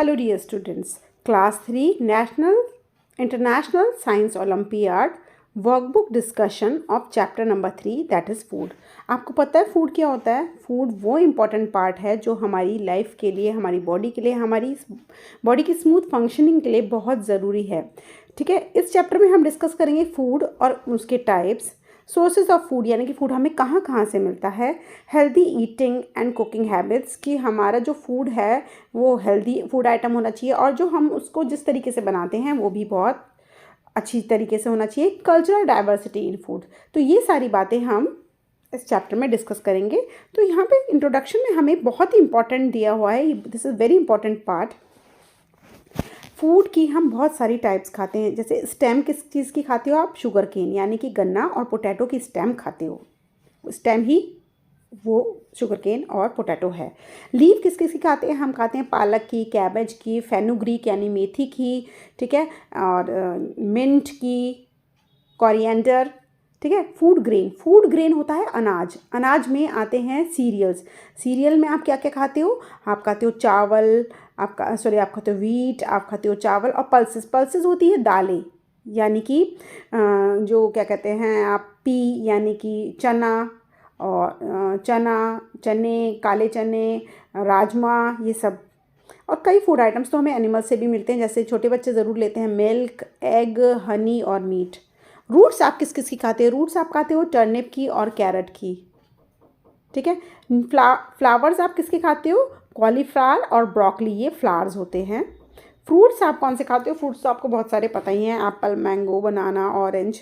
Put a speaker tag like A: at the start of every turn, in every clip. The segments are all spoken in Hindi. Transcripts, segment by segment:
A: Hello dear students, Class 3 National International Science Olympiad workbook discussion of chapter number 3 that is food. आपको पता है फूड क्या होता है? फूड वो इम्पॉर्टेंट पार्ट है जो हमारी लाइफ के लिए, हमारी बॉडी के लिए, हमारी बॉडी की स्मूथ फंक्शनिंग के लिए बहुत ज़रूरी है। ठीक है, इस चैप्टर में हम डिस्कस करेंगे फूड और उसके टाइप्स, सोर्सेज ऑफ फूड यानी कि फूड हमें कहाँ कहाँ से मिलता है, healthy eating and cooking habits कि हमारा जो फूड है वो हेल्दी फूड आइटम होना चाहिए और जो हम उसको जिस तरीके से बनाते हैं वो भी बहुत अच्छी तरीके से होना चाहिए। कल्चरल डाइवर्सिटी इन फूड, तो ये सारी बातें हम इस चैप्टर में डिस्कस करेंगे। तो यहाँ पे इंट्रोडक्शन में हमें बहुत ही इंपॉर्टेंट दिया हुआ है, this is very important part. Food की हम बहुत सारी टाइप्स खाते हैं, जैसे स्टेम किस चीज़ की खाते हो आप? शुगर केन यानी कि गन्ना और पोटैटो की स्टेम खाते हो, स्टेम ही वो शुगर केन और पोटैटो है। लीव किस किस की खाते हैं? हम खाते हैं पालक की, कैबेज की, फेनुग्रीक यानी मेथी की, ठीक है, और मिंट की, कोरिएंडर, ठीक है। फूड ग्रेन होता है अनाज, अनाज में आते हैं सीरियल्स। सीरियल में आप क्या क्या खाते हो? आप खाते हो चावल, आप खाते हो वीट, आप खाते हो चावल, और पल्सेस होती है दालें, यानी कि जो क्या कहते हैं आप, पी यानी कि चना, और चने, काले चने, राजमा, ये सब। और कई फूड आइटम्स तो हमें एनिमल से भी मिलते हैं, जैसे छोटे बच्चे ज़रूर लेते हैं मिल्क, एग, हनी और मीट। रूट्स आप किस किस की खाते हो? रूट्स आप खाते हो टर्निप की और कैरेट की, ठीक है। फ्लावर्स आप किसके खाते हो? कॉलीफ्लावर और ब्रोकली, ये फ्लावर्स होते हैं। फ्रूट्स आप कौन से खाते हो? फ्रूट्स तो आपको बहुत सारे पता ही हैं, एप्पल, मैंगो, बनाना, ऑरेंज,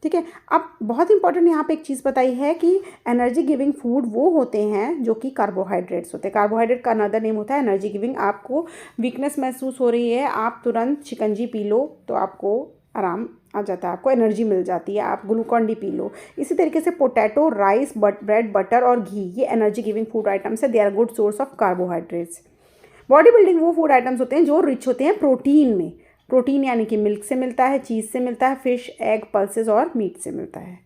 A: ठीक है। अब बहुत इंपॉर्टेंट यहाँ पे एक चीज़ बताई है कि एनर्जी गिविंग फूड वो होते हैं जो कि कार्बोहाइड्रेट्स होते हैं। कार्बोहाइड्रेट का अनदर नेम होता है एनर्जी गिविंग। आपको वीकनेस महसूस हो रही है, आप तुरंत शिकंजी पी लो तो आपको आराम आ जाता है, आपको एनर्जी मिल जाती है, आप ग्लूकॉन डी पी लो। इसी तरीके से पोटैटो, राइस, ब्रेड, बटर और घी, ये एनर्जी गिविंग फूड आइटम्स है। They are good source of carbohydrates. Body building वो फूड आइटम्स होते हैं जो रिच होते हैं प्रोटीन में। प्रोटीन यानी कि मिल्क से मिलता है, चीज़ से मिलता है, फिश, एग, पल्सेस और मीट से मिलता है।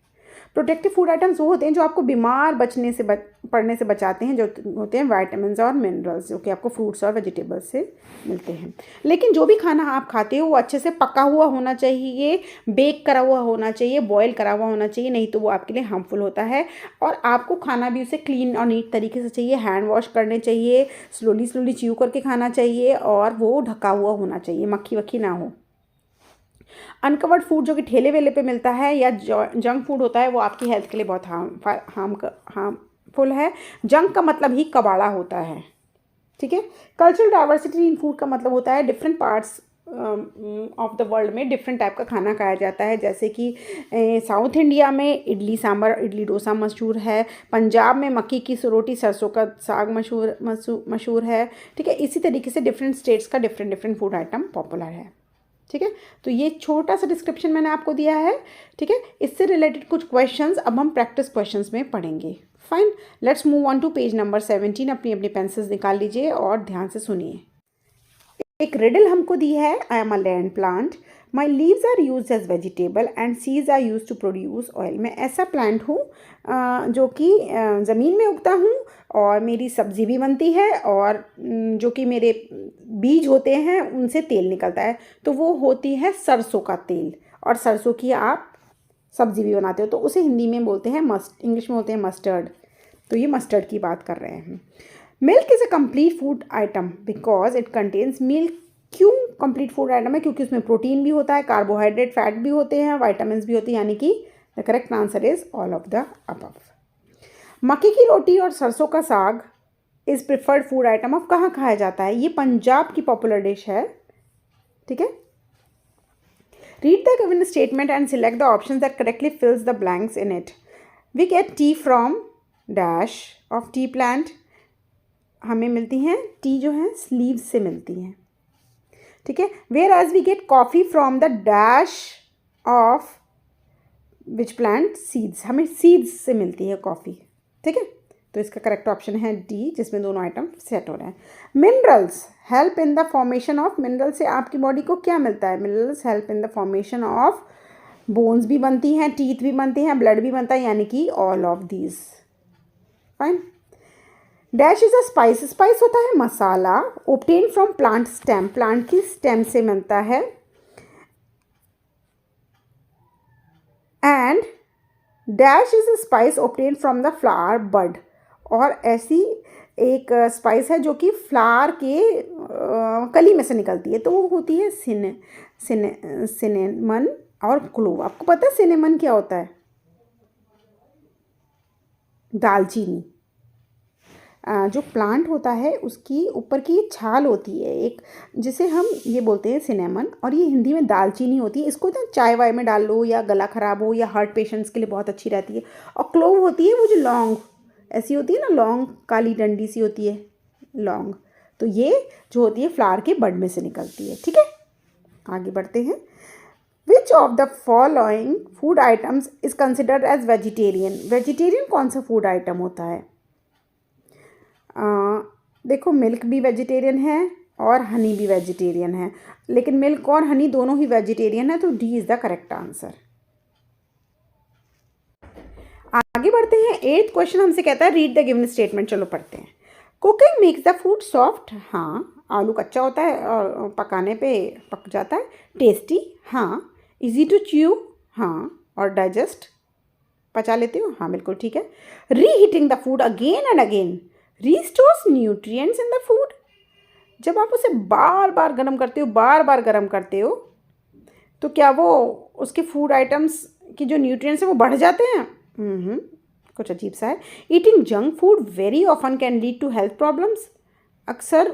A: प्रोटेक्टिव फूड आइटम्स वो होते हैं जो आपको बीमार पड़ने से बचाते हैं, जो होते हैं विटामिन्स और मिनरल्स, जो कि आपको फ्रूट्स और वेजिटेबल्स से मिलते हैं। लेकिन जो भी खाना आप खाते हो वो अच्छे से पका हुआ होना चाहिए, बेक करा हुआ होना चाहिए, बॉयल करा हुआ होना चाहिए, नहीं तो वो आपके लिए हार्मफुल होता है। और आपको खाना भी उसे क्लीन और नीट तरीके से चाहिए, हैंड वॉश करने चाहिए, स्लोली च्यू करके खाना चाहिए, और वो ढका हुआ होना चाहिए, मक्खी वक्खी ना हो। अनकवर्ड फूड जो कि ठेले वेले पे मिलता है या जंक फूड होता है वो आपकी हेल्थ के लिए बहुत हार्मफुल है। जंक का मतलब ही कबाड़ा होता है, ठीक है। कल्चरल डाइवर्सिटी इन फूड का मतलब होता है different parts of the world में डिफरेंट टाइप का खाना खाया जाता है, जैसे कि साउथ इंडिया में इडली सांभर, इडली डोसा मशहूर है। पंजाब में मक्की की रोटी, सरसों का साग मशहूर है, ठीक है। इसी तरीके से डिफरेंट स्टेट्स का डिफरेंट फूड आइटम पॉपुलर है, ठीक है। तो ये छोटा सा डिस्क्रिप्शन मैंने आपको दिया है, ठीक है। इससे रिलेटेड कुछ क्वेश्चंस अब हम प्रैक्टिस क्वेश्चंस में पढ़ेंगे। Fine, let's move on to page number 17। अपनी पेंसिल्स निकाल लीजिए और ध्यान से सुनिए। एक रिडल हमको दी है, I am a land plant, my leaves are use as vegetable and seeds are use to produce oil. मैं ऐसा प्लांट हूँ जो कि ज़मीन में उगता हूँ और मेरी सब्ज़ी भी बनती है, और जो कि मेरे बीज होते हैं उनसे तेल निकलता है, तो वो होती है सरसों का तेल। और सरसों की आप सब्ज़ी भी बनाते हो तो उसे हिंदी में बोलते हैं इंग्लिश में बोलते हैं मस्टर्ड। तो ये मस्टर्ड की बात कर रहे हैं। Milk is a complete food item because it contains milk. क्यों कंप्लीट फूड आइटम है? क्योंकि उसमें प्रोटीन भी होता है, कार्बोहाइड्रेट, फैट भी होते हैं, विटामिन्स भी होती है, यानी कि the correct answer is all of the above. मक्की की रोटी और सरसों का साग is preferred food item of कहाँ खाया जाता है? ये पंजाब की पॉपुलर डिश है, ठीक है। Read the given statement and select the option that correctly fills the blanks in it. We get tea from dash of tea plant. हमें मिलती हैं टी जो है लीव्स से मिलती हैं, ठीक है। Where as we get coffee from the dash of which plant? Seeds. हमें सीड्स से मिलती है कॉफ़ी, ठीक है। तो इसका करेक्ट ऑप्शन है डी, जिसमें दोनों आइटम सेट हो रहे हैं। Minerals help in the formation of. Mineral से आपकी बॉडी को क्या मिलता है? Minerals help in the formation of bones भी बनती हैं, टीथ भी बनती हैं, ब्लड भी बनता है, यानी कि all of these. Fine. Dash is a spice, spice होता है मसाला, obtain from plant stem, plant की स्टेम से मिलता है। And dash is a spice obtain from the flower bud, और ऐसी एक स्पाइस है जो कि फ्लावर के कली में से निकलती है, तो वो होती है सिनेमन और क्लोव। आपको पता है सिनेमन क्या होता है? दालचीनी। जो प्लांट होता है उसकी ऊपर की छाल होती है एक, जिसे हम ये बोलते हैं सिनेमन, और ये हिंदी में दालचीनी होती है। इसको ना चाय वाय में डाल लो, या गला ख़राब हो, या हार्ट पेशेंट्स के लिए बहुत अच्छी रहती है। और क्लोव होती है वो जो लौंग ऐसी होती है ना, लौंग काली डंडी सी होती है लौंग, तो ये जो होती है फ्लावर के बड में से निकलती है। ठीक है, आगे बढ़ते हैं। Which of the following food items is considered as vegetarian? Vegetarian कौन सा फूड आइटम होता है? देखो, मिल्क भी वेजिटेरियन है और हनी भी वेजिटेरियन है, लेकिन मिल्क और हनी दोनों ही वेजिटेरियन है, तो D is the correct answer. आगे बढ़ते हैं। 8th क्वेश्चन हमसे कहता है रीड द गिवन स्टेटमेंट। चलो पढ़ते हैं। Cooking makes the food soft, हाँ। आलू कच्चा होता है और पकाने पे पक जाता है। टेस्टी, हाँ। इजी टू च्यू, हाँ। और डाइजेस्ट, पचा लेते हो, हाँ बिल्कुल ठीक है। Reheating the food again and again restores nutrients in the food. जब आप उसे बार बार गर्म करते हो, बार बार गर्म करते हो, तो क्या वो उसके फूड आइटम्स की जो न्यूट्रिएंट्स हैं वो बढ़ जाते हैं? कुछ अजीब सा है। Eating junk food very often can lead to health problems. अक्सर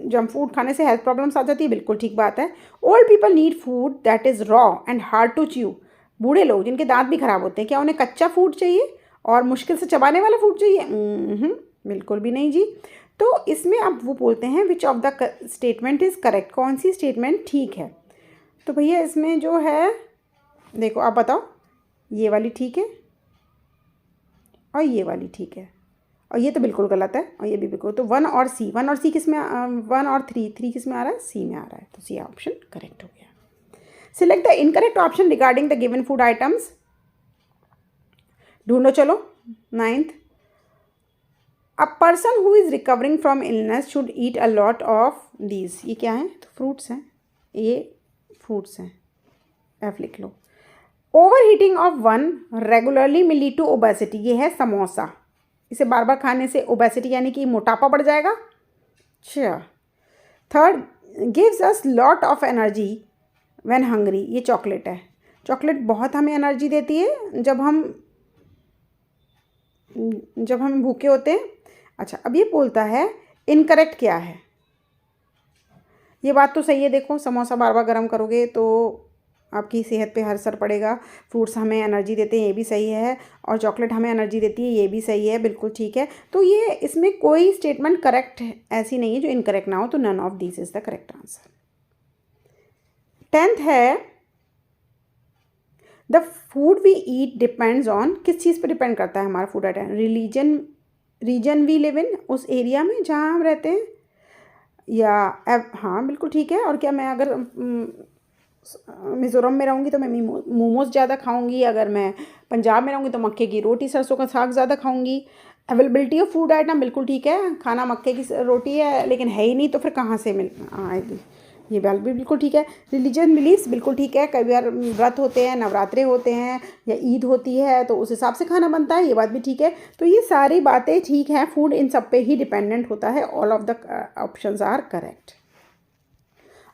A: जंक फूड खाने से हेल्थ प्रॉब्लम्स आ जाती है, बिल्कुल ठीक बात है। Old people need food that is raw and hard to chew. बूढ़े लोग जिनके दांत भी खराब होते हैं, क्या उन्हें कच्चा फूड चाहिए और मुश्किल से चबाने वाला फूड चाहिए? बिल्कुल भी नहीं जी। तो इसमें अब वो बोलते हैं which of the statement is correct, कौन सी स्टेटमेंट ठीक है। तो भैया इसमें जो है, देखो आप बताओ, ये वाली ठीक है और ये वाली ठीक है, और ये तो बिल्कुल गलत है, और ये भी बिल्कुल। तो 1 और सी किस में, 1 और 3 किस में आ रहा है? सी में आ रहा है, तो सी ऑप्शन करेक्ट हो गया। Select the incorrect option regarding the given food items. ढूंढो चलो। 9th, a person who is recovering from illness should eat a lot of these. ये क्या है? तो फ्रूट्स हैं, ये फ्रूट्स हैं, एफ लिख लो। Over heating of one regularly में लीड टू ओबेसिटी। ये है समोसा, इसे बार बार खाने से ओबेसिटी यानी कि मोटापा बढ़ जाएगा। अच्छा। 3rd, gives us lot of energy when hungry. ये चॉकलेट है, चॉकलेट बहुत हमें एनर्जी देती है जब हम भूखे होते हैं। अच्छा, अब ये बोलता है इनकरेक्ट क्या है। ये बात तो सही है, देखो समोसा बार बार गर्म करोगे तो आपकी सेहत पे हर असर पड़ेगा। फ्रूट्स हमें एनर्जी देते हैं, ये भी सही है, और चॉकलेट हमें एनर्जी देती है, ये भी सही है, बिल्कुल ठीक है। तो ये इसमें कोई स्टेटमेंट करेक्ट ऐसी नहीं है जो इनकरेक्ट ना हो, तो none of this is the correct answer. 10th है the food we eat depends on, किस चीज़ पर डिपेंड करता है हमारा food item? Reason we live in, उस एरिया में जहाँ हम रहते हैं, या हाँ बिल्कुल ठीक है। और क्या मैं अगर मिज़ोरम में रहूँगी तो मैं मोमोज़ ज़्यादा खाऊंगी, अगर मैं पंजाब में रहूँगी तो मक्के की रोटी सरसों का साग ज़्यादा खाऊंगी। अवेलेबिलिटी ऑफ फूड आइटम, बिल्कुल ठीक है, खाना मक्के की रोटी है लेकिन है ही नहीं, तो फिर कहाँ से मिल आएगी? ये बात भी बिल्कुल ठीक है। रिलीजन बिलीव्स, बिल्कुल ठीक है, कई बार व्रत होते हैं, नवरात्रे होते हैं, या ईद होती है, तो उस हिसाब से खाना बनता है, ये बात भी ठीक है। तो ये सारी बातें ठीक हैं, फूड इन सब पे ही डिपेंडेंट होता है। All of the options are correct.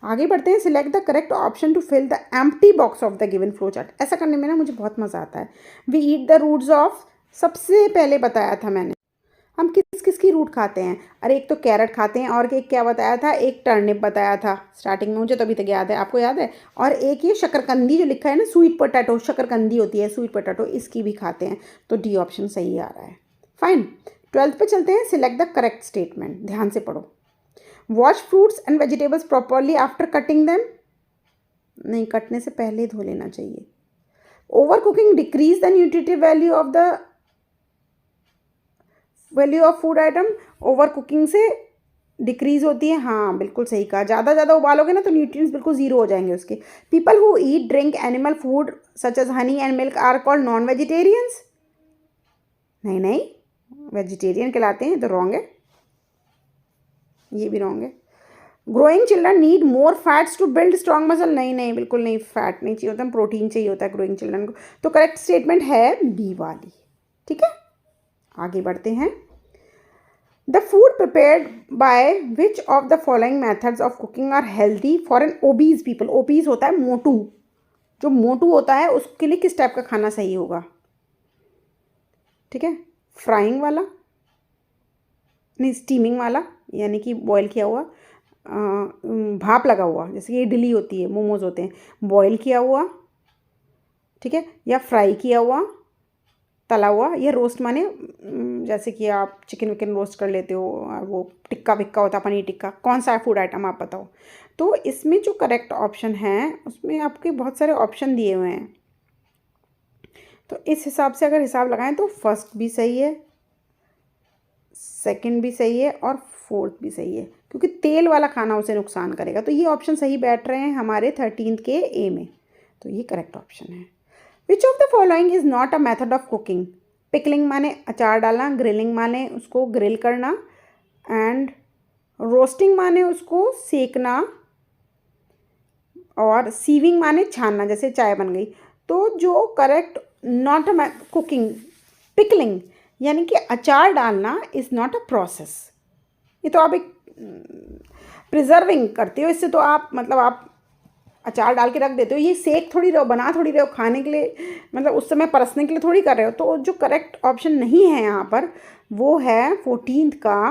A: आगे बढ़ते हैं। Select the correct option to fill the empty box of the given flow chart. ऐसा करने में ना मुझे बहुत मज़ा आता है। We eat the roots of, सबसे पहले बताया था मैंने, हम किस किस की रूट खाते हैं। अरे एक तो कैरेट खाते हैं, और एक क्या बताया था, एक टर्निप बताया था स्टार्टिंग में, मुझे तो अभी तक याद है, आपको याद है? और एक ये शकरकंदी जो लिखा है ना, स्वीट पोटैटो, शकरकंदी होती है स्वीट पोटैटो, इसकी भी खाते हैं, तो डी ऑप्शन सही आ रहा है। फाइन। 12th पे चलते हैं। सिलेक्ट द करेक्ट स्टेटमेंट, ध्यान से पढ़ो। Wash fruits and vegetables properly after cutting them. नहीं, कटने से पहले धो लेना चाहिए। Over cooking decrease the nutritive value of food item. Over cooking से डिक्रीज होती है, हाँ बिल्कुल सही कहा। ज़्यादा उबालोगे ना तो न्यूट्रिएंट्स बिल्कुल ज़ीरो हो जाएंगे उसके। People who eat drink animal food such as honey and milk are called non vegetarians. नहीं, वेजिटेरियन कहलाते हैं, तो रॉन्ग है, ये भी रॉन्ग है। Growing children need more fats to build strong muscle, नहीं नहीं बिल्कुल नहीं, फैट नहीं चाहिए होता, प्रोटीन चाहिए होता है ग्रोइंग चिल्ड्रन को। तो करेक्ट स्टेटमेंट है बी वाली। ठीक है, आगे बढ़ते हैं। The food prepared by which of the following methods of cooking are healthy for an obese people. Obese होता है मोटू, जो मोटू होता है उसके लिए किस टाइप का खाना सही होगा? ठीक है, फ्राइंग वाला, नहीं स्टीमिंग वाला, यानी कि बॉयल किया हुआ, भाप लगा हुआ, जैसे कि इडली होती है, मोमोज होते हैं, बॉयल किया हुआ, ठीक है, या फ्राई किया हुआ, तला हुआ, या रोस्ट माने जैसे कि आप चिकन विकन रोस्ट कर लेते हो, वो टिक्का विक्का होता है, पनीर टिक्का, कौन सा फूड आइटम आप बताओ। तो इसमें जो करेक्ट ऑप्शन है उसमें आपके बहुत सारे ऑप्शन दिए हुए हैं, तो इस हिसाब से अगर हिसाब लगाएं तो फर्स्ट भी सही है, सेकंड भी सही है और फोर्थ भी सही है, क्योंकि तेल वाला खाना उसे नुकसान करेगा। तो ये ऑप्शन सही बैठ रहे हैं हमारे 13th के ए में, तो ये करेक्ट ऑप्शन है। विच of the following is not a method of cooking? Pickling माने अचार डालना, ग्रिलिंग माने उसको ग्रिल करना, एंड रोस्टिंग माने उसको सेकना, और सीविंग माने छानना, जैसे चाय बन गई। तो जो correct not a cooking, pickling यानी कि अचार डालना इज़ नॉट अ प्रोसेस, ये तो आप एक प्रिजर्विंग करते हो, इससे तो आप मतलब आप अचार डाल के रख देते हो, ये सेक थोड़ी रहो, बना थोड़ी रहो खाने के लिए, मतलब उस समय परसने के लिए थोड़ी कर रहे हो। तो जो करेक्ट ऑप्शन नहीं है यहाँ पर वो है 14th का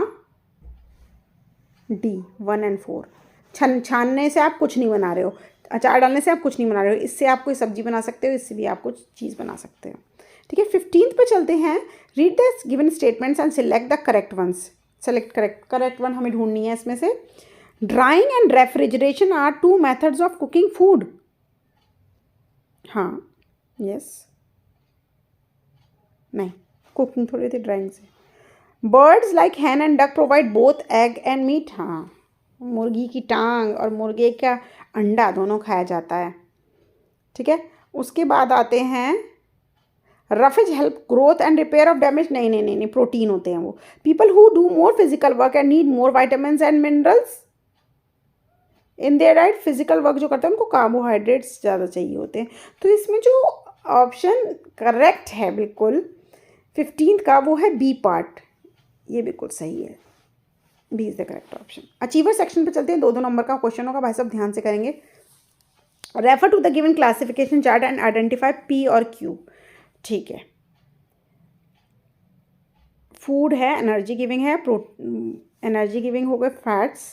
A: डी, 1 और 4। छानने से आप कुछ नहीं बना रहे हो, अचार डालने से आप कुछ नहीं बना रहे हो, इससे आप कोई सब्जी बना सकते हो, इससे भी आप कुछ चीज़ बना सकते हो। ठीक है, 15th पे चलते हैं। Read the given statements and select the correct ones. Select correct one हमें ढूंढनी है इसमें से। Drying and refrigeration are two methods of cooking food. हाँ, यस, नहीं, कुकिंग थोड़ी थी ड्राइंग से। Birds like hen and duck provide both egg and meat. हाँ, मुर्गी की टांग और मुर्गे का अंडा दोनों खाया जाता है। ठीक है, उसके बाद आते हैं roughage help growth and repair of damage. नहीं नहीं नहीं नहीं, प्रोटीन होते हैं वो। People who do more physical work and need more vitamin and minerals in their diet. Physical work जो करते हैं उनको कार्बोहाइड्रेट्स ज़्यादा चाहिए होते हैं। तो इसमें जो ऑप्शन करेक्ट है बिल्कुल 15th का वो है बी पार्ट, ये बिल्कुल सही है, B is the correct option. Achiever section पे चलते हैं, 2 नंबर का क्वेश्चन होगा, भाई साहब ध्यान से करेंगे। Refer to the given classification chart and identify P और क्यू। ठीक है, फूड है, एनर्जी गिविंग है, एनर्जी गिविंग हो गए फैट्स,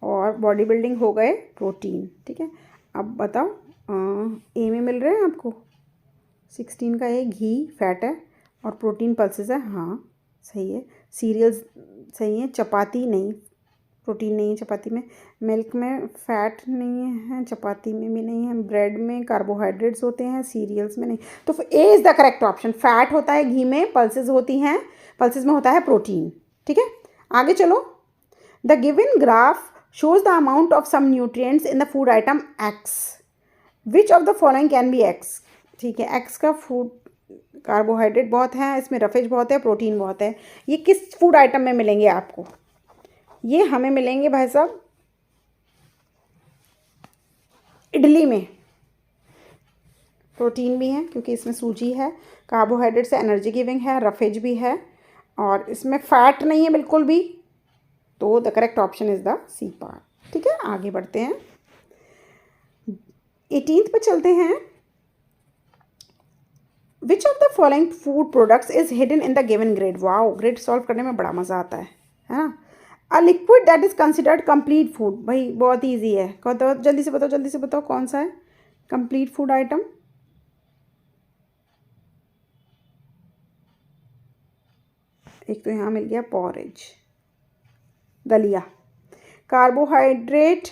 A: और बॉडी बिल्डिंग हो गए प्रोटीन। ठीक है, अब बताओ ए में मिल रहे हैं आपको 16 का, ए घी फैट है और प्रोटीन पल्सेस है, हाँ सही है। सीरियल्स सही है, चपाती नहीं, प्रोटीन नहीं है चपाती में, मिल्क में फैट नहीं है, चपाती में भी नहीं है, ब्रेड में कार्बोहाइड्रेट्स होते हैं, सीरियल्स में नहीं। तो A is the correct option. Fat होता है घी में, पल्सेस होती हैं, पल्सेस में होता है प्रोटीन। ठीक है, आगे चलो। The given graph shows the amount of some nutrients in the food item X. Which of the following can be X? ठीक है, X का फूड कार्बोहाइड्रेट बहुत है, इसमें रफेज बहुत है, प्रोटीन बहुत है। ये किस फूड आइटम में मिलेंगे आपको? ये हमें मिलेंगे भाई साहब इडली में। प्रोटीन भी है क्योंकि इसमें सूजी है, कार्बोहाइड्रेट से एनर्जी गिविंग है, रफेज भी है, और इसमें फैट नहीं है बिल्कुल भी। तो the correct option is the C part. ठीक है, आगे बढ़ते हैं, 18th पे चलते हैं। Which of the following food products is hidden in the given grid. Wow, grid solve करने में बड़ा मज़ा आता है ना। A liquid that is considered complete food. भाई बहुत ईजी है, तो जल्दी से बताओ, जल्दी से बताओ कौन सा है कंप्लीट फूड आइटम। एक तो यहाँ मिल गया पॉरेज, दलिया। Carbohydrate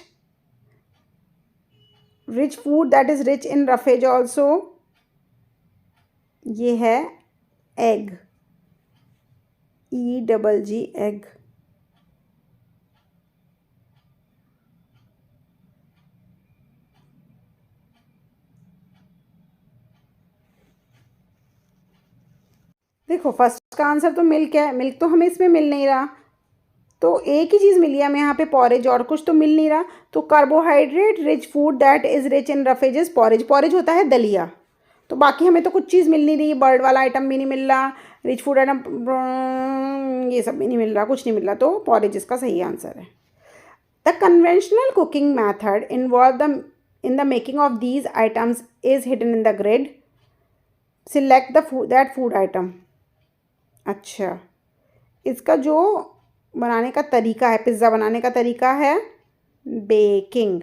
A: rich food that is rich in roughage also, ये है एग, EGG एग। देखो फर्स्ट इसका आंसर तो मिल्क है, मिल्क तो हमें इसमें मिल नहीं रहा, तो एक ही चीज़ मिली है हमें यहाँ पे पॉरेज, और कुछ तो मिल नहीं रहा। तो carbohydrate rich food that is rich in roughages, porridge, porridge होता है दलिया। तो बाकी हमें तो कुछ चीज़ मिल नहीं रही, बर्ड वाला आइटम भी नहीं मिल रहा, रिच फूड आइटम ये सब भी नहीं मिल रहा, कुछ नहीं मिल रहा, तो पॉरेज इसका सही आंसर है। The conventional cooking method involve the in the making of these items is hidden in the grid, select the food that food item. अच्छा, इसका जो बनाने का तरीका है, पिज़्ज़ा बनाने का तरीका है baking,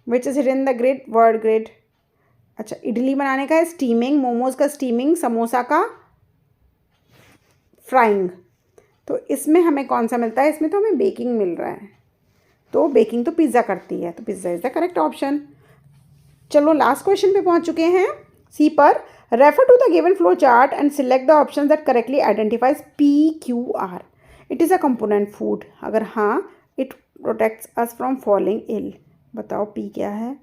A: which is hidden in the grid, word grid. अच्छा, इडली बनाने का है स्टीमिंग, मोमोज़ का स्टीमिंग, समोसा का फ्राइंग। तो इसमें हमें कौन सा मिलता है, इसमें तो हमें बेकिंग मिल रहा है, तो बेकिंग तो पिज़्ज़ा करती है, तो pizza is the correct option. चलो लास्ट क्वेश्चन पे पहुंच चुके हैं, सी पर। Refer to the given flow chart and select the option that correctly identifies PQR। It is a component food, अगर हाँ, it protects us from falling ill. बताओ पी क्या है,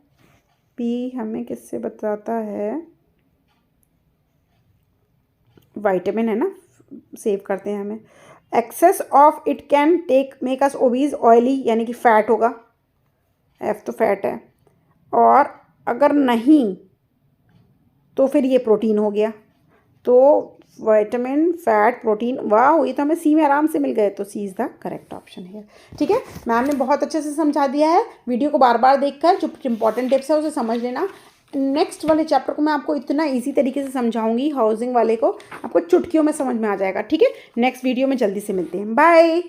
A: पी हमें किससे बताता है, विटामिन है ना, सेव करते हैं हमें। Excess of it can take make us obese, oily यानी कि फैट होगा, एफ तो फैट है, और अगर नहीं तो फिर ये प्रोटीन हो गया। तो विटामिन, फैट, प्रोटीन, वाह, ये तो हमें सी में आराम से मिल गए, तो सी इज़ द करेक्ट ऑप्शन है। ठीक है, मैम ने बहुत अच्छे से समझा दिया है, वीडियो को बार बार देखकर जो इंपॉर्टेंट टिप्स है उसे समझ लेना। नेक्स्ट वाले चैप्टर को मैं आपको इतना इजी तरीके से समझाऊंगी, हाउसिंग वाले को आपको चुटकियों में समझ में आ जाएगा। ठीक है, नेक्स्ट वीडियो में जल्दी से मिलते हैं, बाय।